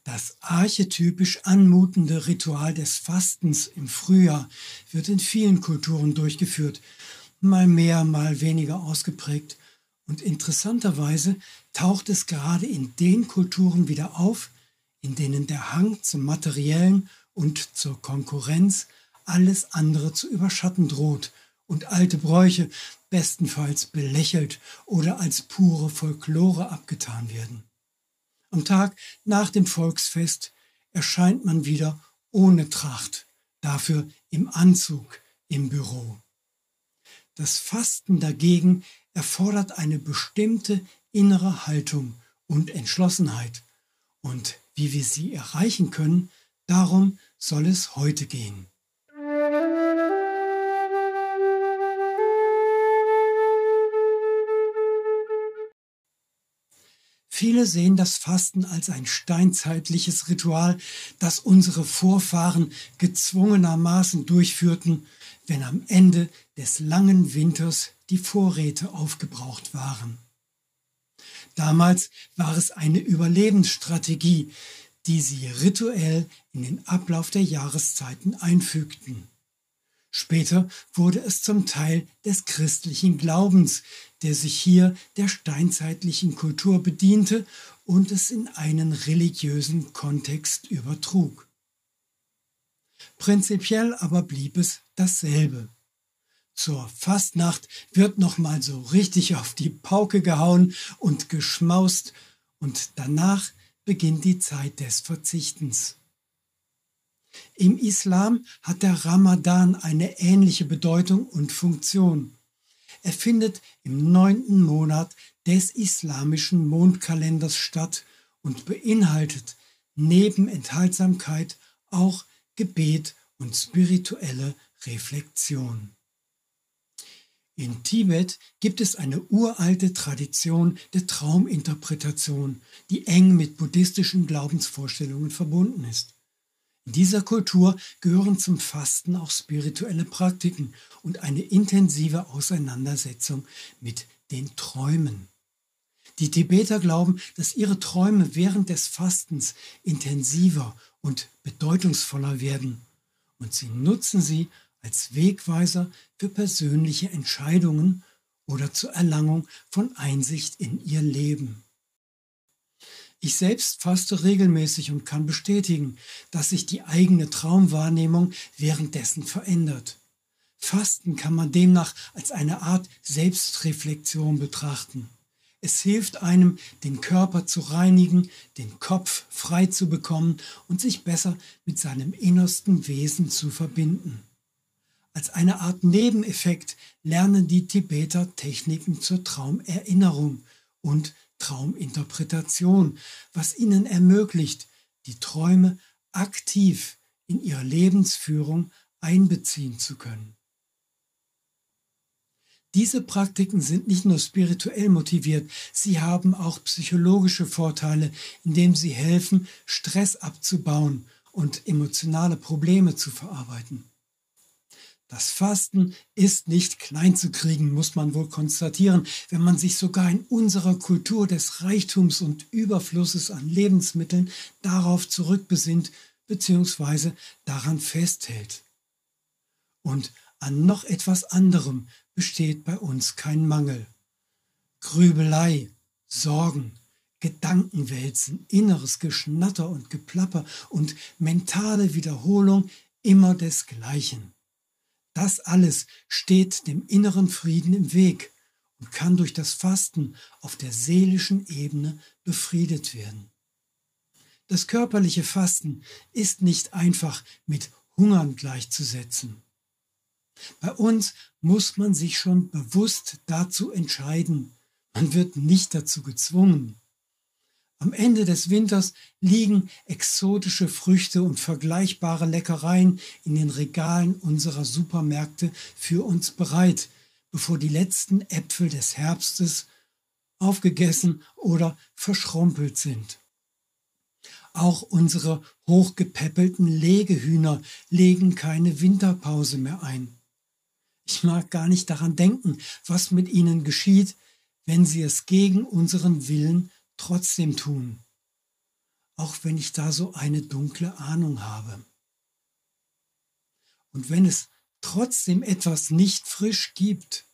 Das archetypisch anmutende Ritual des Fastens im Frühjahr wird in vielen Kulturen durchgeführt, mal mehr, mal weniger ausgeprägt. Und interessanterweise taucht es gerade in den Kulturen wieder auf, in denen der Hang zum Materiellen und zur Konkurrenz alles andere zu überschatten droht und alte Bräuche bestenfalls belächelt oder als pure Folklore abgetan werden. Am Tag nach dem Volksfest erscheint man wieder ohne Tracht, dafür im Anzug im Büro. Das Fasten dagegen erfordert eine bestimmte innere Haltung und Entschlossenheit. Und wie wir sie erreichen können, darum soll es heute gehen. Viele sehen das Fasten als ein steinzeitliches Ritual, das unsere Vorfahren gezwungenermaßen durchführten, wenn am Ende des langen Winters die Vorräte aufgebraucht waren. Damals war es eine Überlebensstrategie, die sie rituell in den Ablauf der Jahreszeiten einfügten. Später wurde es zum Teil des christlichen Glaubens, der sich hier der steinzeitlichen Kultur bediente und es in einen religiösen Kontext übertrug. Prinzipiell aber blieb es dasselbe. Zur Fastnacht wird nochmal so richtig auf die Pauke gehauen und geschmaust und danach beginnt die Zeit des Verzichtens. Im Islam hat der Ramadan eine ähnliche Bedeutung und Funktion. Er findet im 9. Monat des islamischen Mondkalenders statt und beinhaltet neben Enthaltsamkeit auch Gebet und spirituelle Reflexion. In Tibet gibt es eine uralte Tradition der Trauminterpretation, die eng mit buddhistischen Glaubensvorstellungen verbunden ist. In dieser Kultur gehören zum Fasten auch spirituelle Praktiken und eine intensive Auseinandersetzung mit den Träumen. Die Tibeter glauben, dass ihre Träume während des Fastens intensiver und bedeutungsvoller werden und sie nutzen sie als Wegweiser für persönliche Entscheidungen oder zur Erlangung von Einsicht in ihr Leben. Ich selbst faste regelmäßig und kann bestätigen, dass sich die eigene Traumwahrnehmung währenddessen verändert. Fasten kann man demnach als eine Art Selbstreflexion betrachten. Es hilft einem, den Körper zu reinigen, den Kopf frei zu bekommen und sich besser mit seinem innersten Wesen zu verbinden. Als eine Art Nebeneffekt lernen die Tibeter Techniken zur Traumerinnerung und Trauminterpretation, was ihnen ermöglicht, die Träume aktiv in ihre Lebensführung einbeziehen zu können. Diese Praktiken sind nicht nur spirituell motiviert, sie haben auch psychologische Vorteile, indem sie helfen, Stress abzubauen und emotionale Probleme zu verarbeiten. Das Fasten ist nicht klein zu kriegen, muss man wohl konstatieren, wenn man sich sogar in unserer Kultur des Reichtums und Überflusses an Lebensmitteln darauf zurückbesinnt bzw. daran festhält. Und an noch etwas anderem besteht bei uns kein Mangel. Grübelei, Sorgen, Gedankenwälzen, inneres Geschnatter und Geplapper und mentale Wiederholung immer desgleichen. Das alles steht dem inneren Frieden im Weg und kann durch das Fasten auf der seelischen Ebene befriedet werden. Das körperliche Fasten ist nicht einfach mit Hungern gleichzusetzen. Bei uns muss man sich schon bewusst dazu entscheiden. Man wird nicht dazu gezwungen. Am Ende des Winters liegen exotische Früchte und vergleichbare Leckereien in den Regalen unserer Supermärkte für uns bereit, bevor die letzten Äpfel des Herbstes aufgegessen oder verschrumpelt sind. Auch unsere hochgepäppelten Legehühner legen keine Winterpause mehr ein. Ich mag gar nicht daran denken, was mit ihnen geschieht, wenn sie es gegen unseren Willen trotzdem tun. auch wenn ich da so eine dunkle Ahnung habe. Und wenn es trotzdem etwas nicht frisch gibt,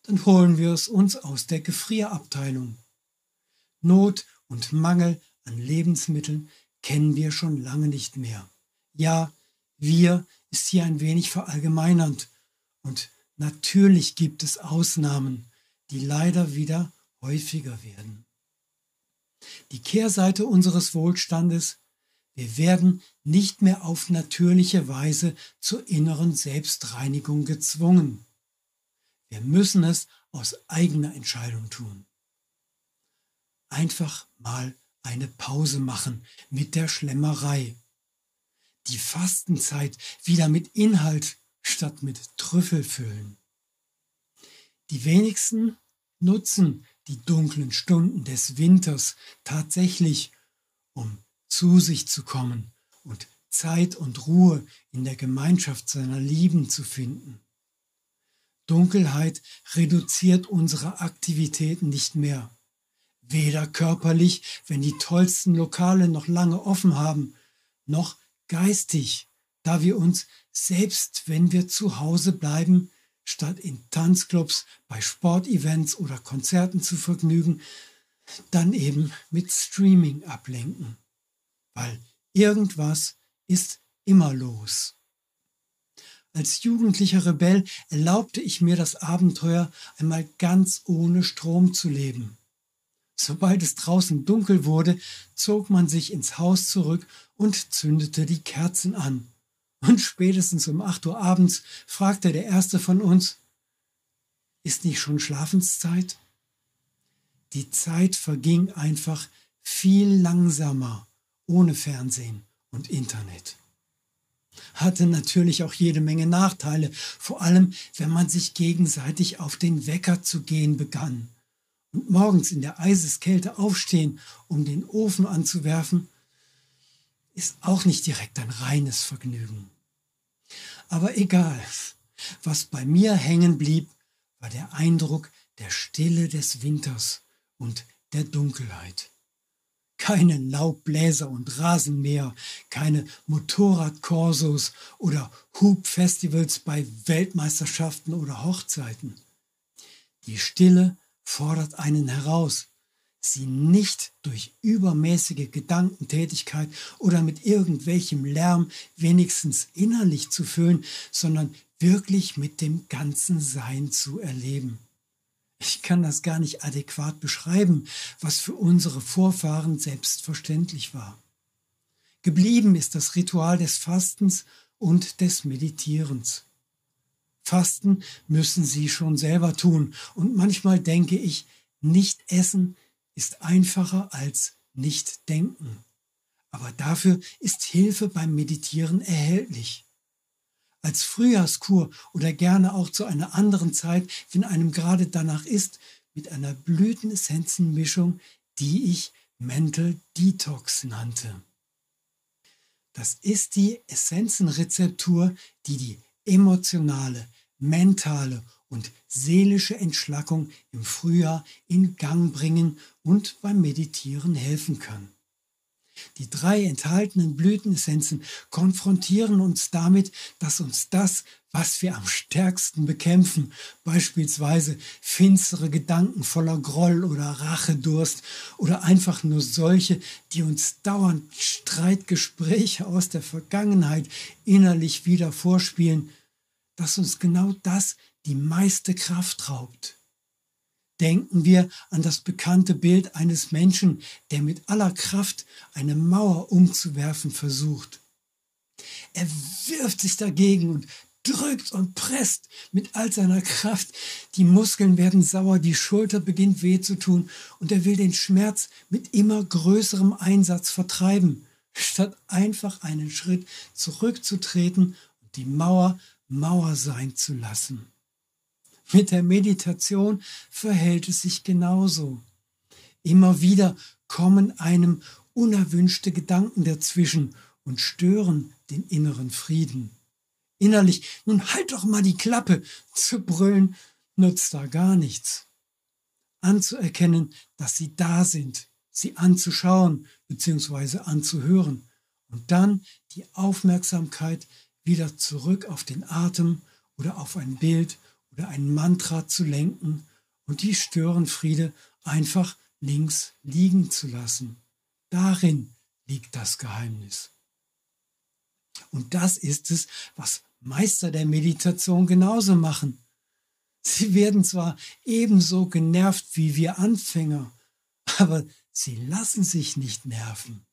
dann holen wir es uns aus der Gefrierabteilung. Not und Mangel an Lebensmitteln kennen wir schon lange nicht mehr. Ja, wir ist hier ein wenig verallgemeinernd und natürlich gibt es Ausnahmen, die leider wieder häufiger werden. Die Kehrseite unseres Wohlstandes: Wir werden nicht mehr auf natürliche Weise zur inneren Selbstreinigung gezwungen. Wir müssen es aus eigener Entscheidung tun. Einfach mal eine Pause machen mit der Schlemmerei. Die Fastenzeit wieder mit Inhalt statt mit Trüffel füllen. Die wenigsten nutzen die dunklen Stunden des Winters tatsächlich, um zu sich zu kommen und Zeit und Ruhe in der Gemeinschaft seiner Lieben zu finden. Dunkelheit reduziert unsere Aktivitäten nicht mehr. Weder körperlich, wenn die tollsten Lokale noch lange offen haben, noch geistig, da wir uns, selbst wenn wir zu Hause bleiben, statt in Tanzclubs, bei Sportevents oder Konzerten zu vergnügen, dann eben mit Streaming ablenken. Weil irgendwas ist immer los. Als jugendlicher Rebell erlaubte ich mir das Abenteuer, einmal ganz ohne Strom zu leben. Sobald es draußen dunkel wurde, zog man sich ins Haus zurück und zündete die Kerzen an. Und spätestens um 8 Uhr abends fragte der Erste von uns: Ist nicht schon Schlafenszeit? Die Zeit verging einfach viel langsamer, ohne Fernsehen und Internet. Hatte natürlich auch jede Menge Nachteile, vor allem wenn man sich gegenseitig auf den Wecker zu gehen begann. Und morgens in der Eiseskälte aufstehen, um den Ofen anzuwerfen, ist auch nicht direkt ein reines Vergnügen. Aber egal, was bei mir hängen blieb, war der Eindruck der Stille des Winters und der Dunkelheit. Keine Laubbläser und Rasenmäher, keine Motorradkorsos oder Hubfestivals bei Weltmeisterschaften oder Hochzeiten. Die Stille fordert einen heraus, sie nicht durch übermäßige Gedankentätigkeit oder mit irgendwelchem Lärm wenigstens innerlich zu füllen, sondern wirklich mit dem ganzen Sein zu erleben. Ich kann das gar nicht adäquat beschreiben, was für unsere Vorfahren selbstverständlich war. Geblieben ist das Ritual des Fastens und des Meditierens. Fasten müssen sie schon selber tun, und manchmal denke ich, nicht essen ist einfacher als nicht denken. Aber dafür ist Hilfe beim Meditieren erhältlich. Als Frühjahrskur oder gerne auch zu einer anderen Zeit, wenn einem gerade danach ist, mit einer Blütenessenzenmischung, die ich Mental Detox nannte. Das ist die Essenzenrezeptur, die die emotionale, mentale und seelische Entschlackung im Frühjahr in Gang bringen und beim Meditieren helfen kann. Die 3 enthaltenen Blütenessenzen konfrontieren uns damit, dass uns das, was wir am stärksten bekämpfen, beispielsweise finstere Gedanken voller Groll oder Rachedurst oder einfach nur solche, die uns dauernd Streitgespräche aus der Vergangenheit innerlich wieder vorspielen, dass uns genau das die meiste Kraft raubt. Denken wir an das bekannte Bild eines Menschen, der mit aller Kraft eine Mauer umzuwerfen versucht. Er wirft sich dagegen und drückt und presst mit all seiner Kraft. Die Muskeln werden sauer, die Schulter beginnt weh zu tun und er will den Schmerz mit immer größerem Einsatz vertreiben, statt einfach einen Schritt zurückzutreten und die Mauer Mauer sein zu lassen. Mit der Meditation verhält es sich genauso. Immer wieder kommen einem unerwünschte Gedanken dazwischen und stören den inneren Frieden. Innerlich: Nun halt doch mal die Klappe, zu brüllen nutzt da gar nichts. Anzuerkennen, dass sie da sind, sie anzuschauen bzw. anzuhören und dann die Aufmerksamkeit wieder zurück auf den Atem oder auf ein Bild oder ein Mantra zu lenken und die Störenfriede einfach links liegen zu lassen. Darin liegt das Geheimnis. Und das ist es, was Meister der Meditation genauso machen. Sie werden zwar ebenso genervt wie wir Anfänger, aber sie lassen sich nicht nerven.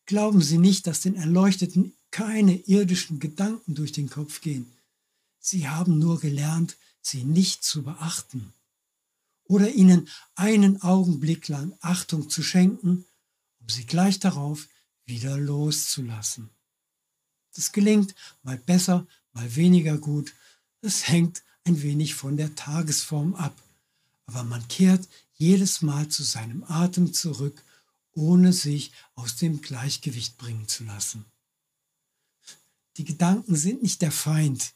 Glauben Sie nicht, dass den Erleuchteten keine irdischen Gedanken durch den Kopf gehen. Sie haben nur gelernt, sie nicht zu beachten oder ihnen einen Augenblick lang Achtung zu schenken, um sie gleich darauf wieder loszulassen. Das gelingt mal besser, mal weniger gut. Das hängt ein wenig von der Tagesform ab. Aber man kehrt jedes Mal zu seinem Atem zurück, ohne sich aus dem Gleichgewicht bringen zu lassen. Die Gedanken sind nicht der Feind.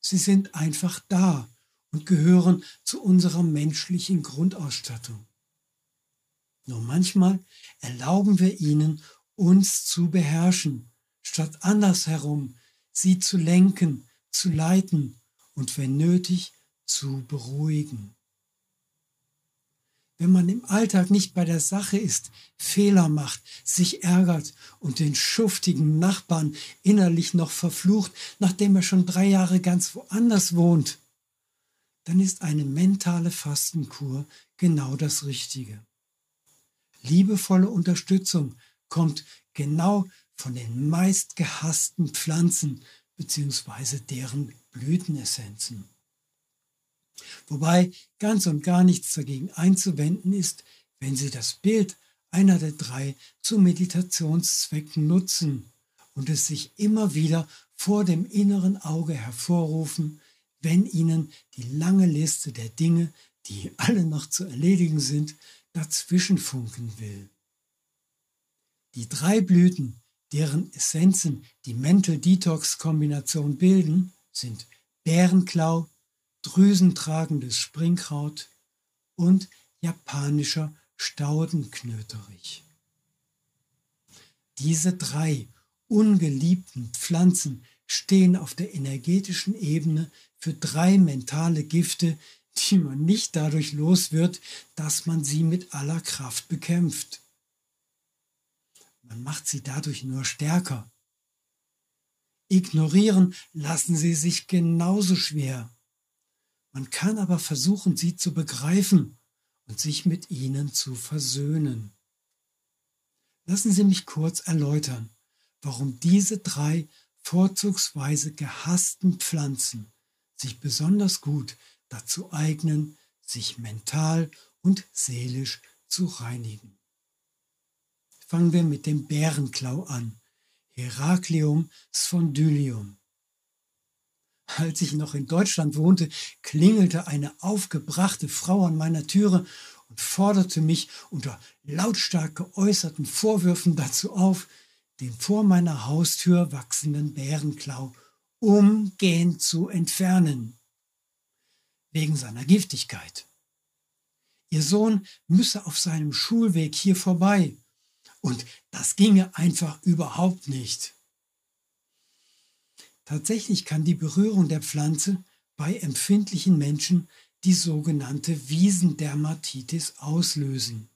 Sie sind einfach da und gehören zu unserer menschlichen Grundausstattung. Nur manchmal erlauben wir ihnen, uns zu beherrschen, statt andersherum sie zu lenken, zu leiten und wenn nötig zu beruhigen. Wenn man im Alltag nicht bei der Sache ist, Fehler macht, sich ärgert und den schuftigen Nachbarn innerlich noch verflucht, nachdem er schon 3 Jahre ganz woanders wohnt, dann ist eine mentale Fastenkur genau das Richtige. Liebevolle Unterstützung kommt genau von den meist gehassten Pflanzen bzw. deren Blütenessenzen. Wobei ganz und gar nichts dagegen einzuwenden ist, wenn Sie das Bild einer der 3 zu Meditationszwecken nutzen und es sich immer wieder vor dem inneren Auge hervorrufen, wenn Ihnen die lange Liste der Dinge, die alle noch zu erledigen sind, dazwischenfunken will. Die 3 Blüten, deren Essenzen die Mental Detox Kombination bilden, sind Bärenklau, drüsentragendes Springkraut und japanischer Staudenknöterich. Diese 3 ungeliebten Pflanzen stehen auf der energetischen Ebene für 3 mentale Gifte, die man nicht dadurch los wird, dass man sie mit aller Kraft bekämpft. Man macht sie dadurch nur stärker. Ignorieren lassen sie sich genauso schwer. Man kann aber versuchen, sie zu begreifen und sich mit ihnen zu versöhnen. Lassen Sie mich kurz erläutern, warum diese 3 vorzugsweise gehassten Pflanzen sich besonders gut dazu eignen, sich mental und seelisch zu reinigen. Fangen wir mit dem Bärenklau an, Heracleum spondylium. Als ich noch in Deutschland wohnte, klingelte eine aufgebrachte Frau an meiner Türe und forderte mich unter lautstark geäußerten Vorwürfen dazu auf, den vor meiner Haustür wachsenden Bärenklau umgehend zu entfernen, wegen seiner Giftigkeit. Ihr Sohn müsse auf seinem Schulweg hier vorbei und das ginge einfach überhaupt nicht. Tatsächlich kann die Berührung der Pflanze bei empfindlichen Menschen die sogenannte Wiesendermatitis auslösen.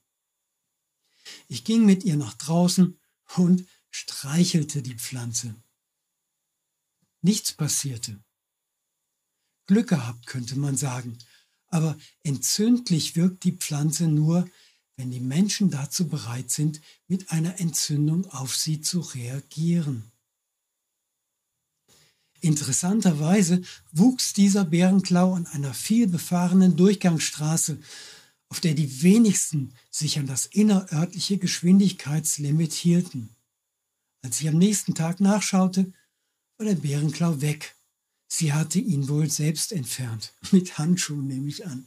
Ich ging mit ihr nach draußen und streichelte die Pflanze. Nichts passierte. Glück gehabt, könnte man sagen, aber entzündlich wirkt die Pflanze nur, wenn die Menschen dazu bereit sind, mit einer Entzündung auf sie zu reagieren. Interessanterweise wuchs dieser Bärenklau an einer vielbefahrenen Durchgangsstraße, auf der die wenigsten sich an das innerörtliche Geschwindigkeitslimit hielten. Als ich am nächsten Tag nachschaute, war der Bärenklau weg. Sie hatte ihn wohl selbst entfernt, mit Handschuhen nehme ich an.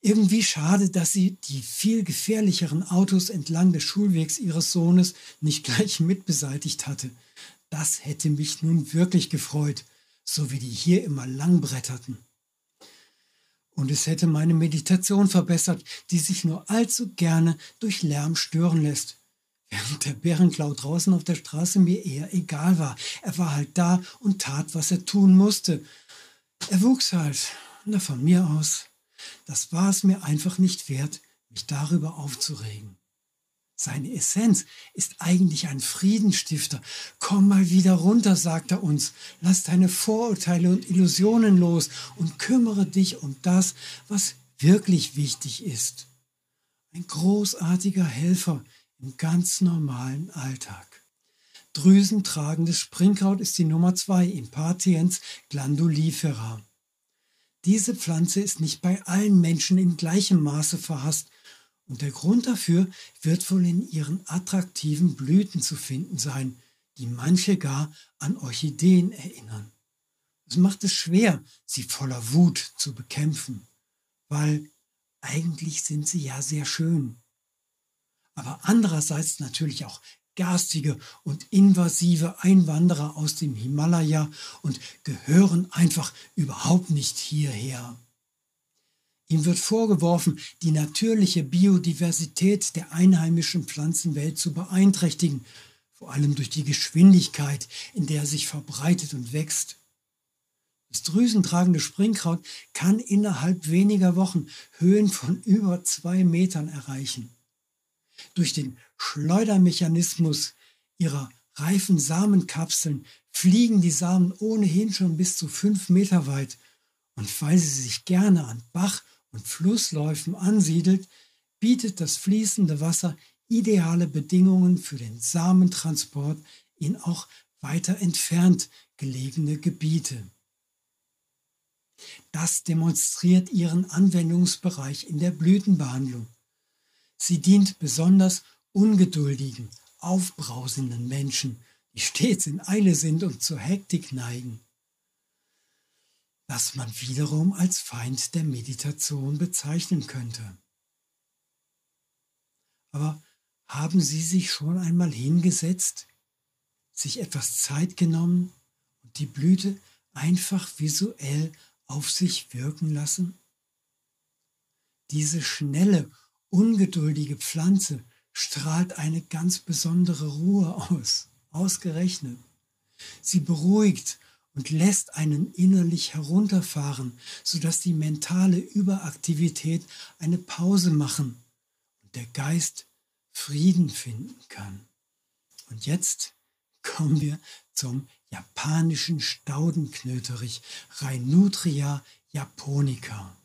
Irgendwie schade, dass sie die viel gefährlicheren Autos entlang des Schulwegs ihres Sohnes nicht gleich mit beseitigt hatte. Das hätte mich nun wirklich gefreut, so wie die hier immer langbretterten. Und es hätte meine Meditation verbessert, die sich nur allzu gerne durch Lärm stören lässt. Während der Bärenklau draußen auf der Straße mir eher egal war. Er war halt da und tat, was er tun musste. Er wuchs halt. Na, von mir aus. Das war es mir einfach nicht wert, mich darüber aufzuregen. Seine Essenz ist eigentlich ein Friedensstifter. Komm mal wieder runter, sagt er uns. Lass deine Vorurteile und Illusionen los und kümmere dich um das, was wirklich wichtig ist. Ein großartiger Helfer im ganz normalen Alltag. Drüsentragendes Springkraut ist die Nummer 2 im Patiens glandulifera. Diese Pflanze ist nicht bei allen Menschen in gleichem Maße verhasst und der Grund dafür wird wohl in ihren attraktiven Blüten zu finden sein, die manche gar an Orchideen erinnern. Es macht es schwer, sie voller Wut zu bekämpfen, weil eigentlich sind sie ja sehr schön. Aber andererseits natürlich auch garstige und invasive Einwanderer aus dem Himalaya und gehören einfach überhaupt nicht hierher. Ihm wird vorgeworfen, die natürliche Biodiversität der einheimischen Pflanzenwelt zu beeinträchtigen, vor allem durch die Geschwindigkeit, in der er sich verbreitet und wächst. Das drüsentragende Springkraut kann innerhalb weniger Wochen Höhen von über 2 Metern erreichen. Durch den Schleudermechanismus ihrer reifen Samenkapseln fliegen die Samen ohnehin schon bis zu 5 Meter weit. Und weil sie sich gerne an Bach- und Flussläufen ansiedelt, bietet das fließende Wasser ideale Bedingungen für den Samentransport in auch weiter entfernt gelegene Gebiete. Das demonstriert ihren Anwendungsbereich in der Blütenbehandlung. Sie dient besonders ungeduldigen, aufbrausenden Menschen, die stets in Eile sind und zur Hektik neigen, was man wiederum als Feind der Meditation bezeichnen könnte. Aber haben Sie sich schon einmal hingesetzt, sich etwas Zeit genommen und die Blüte einfach visuell auf sich wirken lassen? Diese schnelle, ungeduldige Pflanze strahlt eine ganz besondere Ruhe aus, ausgerechnet. Sie beruhigt und lässt einen innerlich herunterfahren, sodass die mentale Überaktivität eine Pause machen und der Geist Frieden finden kann. Und jetzt kommen wir zum japanischen Staudenknöterich Rhinutria japonica.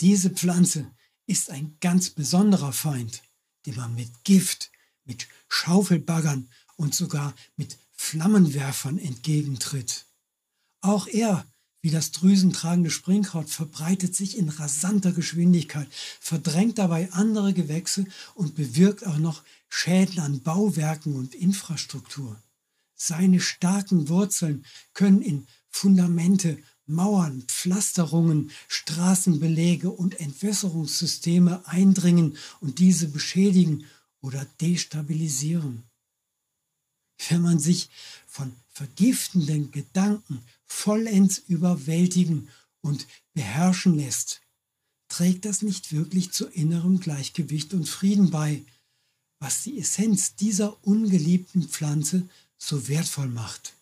Diese Pflanze ist ein ganz besonderer Feind, dem man mit Gift, mit Schaufelbaggern und sogar mit Flammenwerfern entgegentritt. Auch er, wie das drüsentragende Springkraut, verbreitet sich in rasanter Geschwindigkeit, verdrängt dabei andere Gewächse und bewirkt auch noch Schäden an Bauwerken und Infrastruktur. Seine starken Wurzeln können in Fundamente, Mauern, Pflasterungen, Straßenbeläge und Entwässerungssysteme eindringen und diese beschädigen oder destabilisieren. Wenn man sich von vergiftenden Gedanken vollends überwältigen und beherrschen lässt, trägt das nicht wirklich zu innerem Gleichgewicht und Frieden bei, was die Essenz dieser ungeliebten Pflanze so wertvoll macht.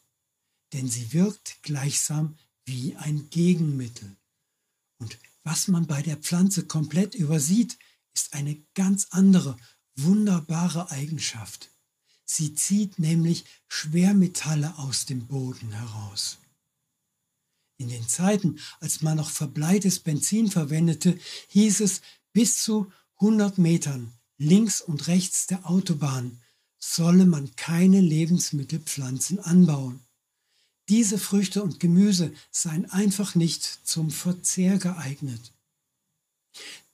Denn sie wirkt gleichsam wie ein Gegenmittel. Und was man bei der Pflanze komplett übersieht, ist eine ganz andere, wunderbare Eigenschaft. Sie zieht nämlich Schwermetalle aus dem Boden heraus. In den Zeiten, als man noch verbleites Benzin verwendete, hieß es, bis zu 100 Metern links und rechts der Autobahn solle man keine Lebensmittelpflanzen anbauen. Diese Früchte und Gemüse seien einfach nicht zum Verzehr geeignet.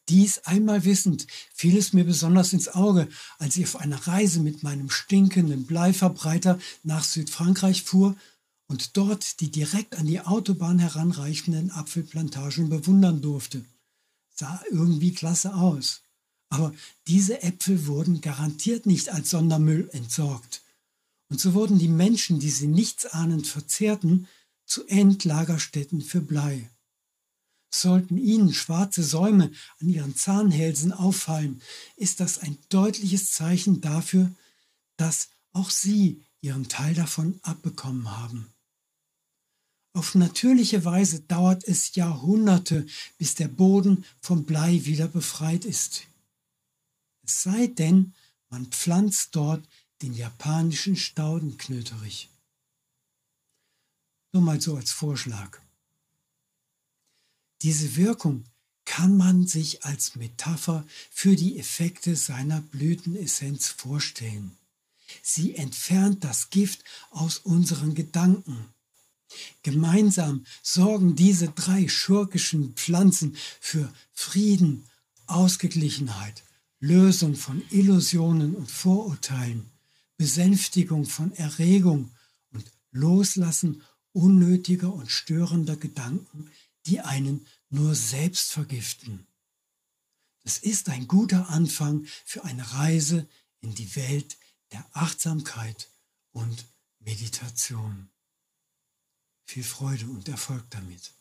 Dies einmal wissend, fiel es mir besonders ins Auge, als ich auf einer Reise mit meinem stinkenden Bleiverbreiter nach Südfrankreich fuhr und dort die direkt an die Autobahn heranreichenden Apfelplantagen bewundern durfte. Sah irgendwie klasse aus. Aber diese Äpfel wurden garantiert nicht als Sondermüll entsorgt. Und so wurden die Menschen, die sie nichtsahnend verzehrten, zu Endlagerstätten für Blei. Sollten Ihnen schwarze Säume an Ihren Zahnhälsen auffallen, ist das ein deutliches Zeichen dafür, dass auch Sie Ihren Teil davon abbekommen haben. Auf natürliche Weise dauert es Jahrhunderte, bis der Boden vom Blei wieder befreit ist. Es sei denn, man pflanzt dort den japanischen Staudenknöterich. Nur mal so als Vorschlag. Diese Wirkung kann man sich als Metapher für die Effekte seiner Blütenessenz vorstellen. Sie entfernt das Gift aus unseren Gedanken. Gemeinsam sorgen diese 3 schurkischen Pflanzen für Frieden, Ausgeglichenheit, Lösung von Illusionen und Vorurteilen, Besänftigung von Erregung und Loslassen unnötiger und störender Gedanken, die einen nur selbst vergiften. Das ist ein guter Anfang für eine Reise in die Welt der Achtsamkeit und Meditation. Viel Freude und Erfolg damit.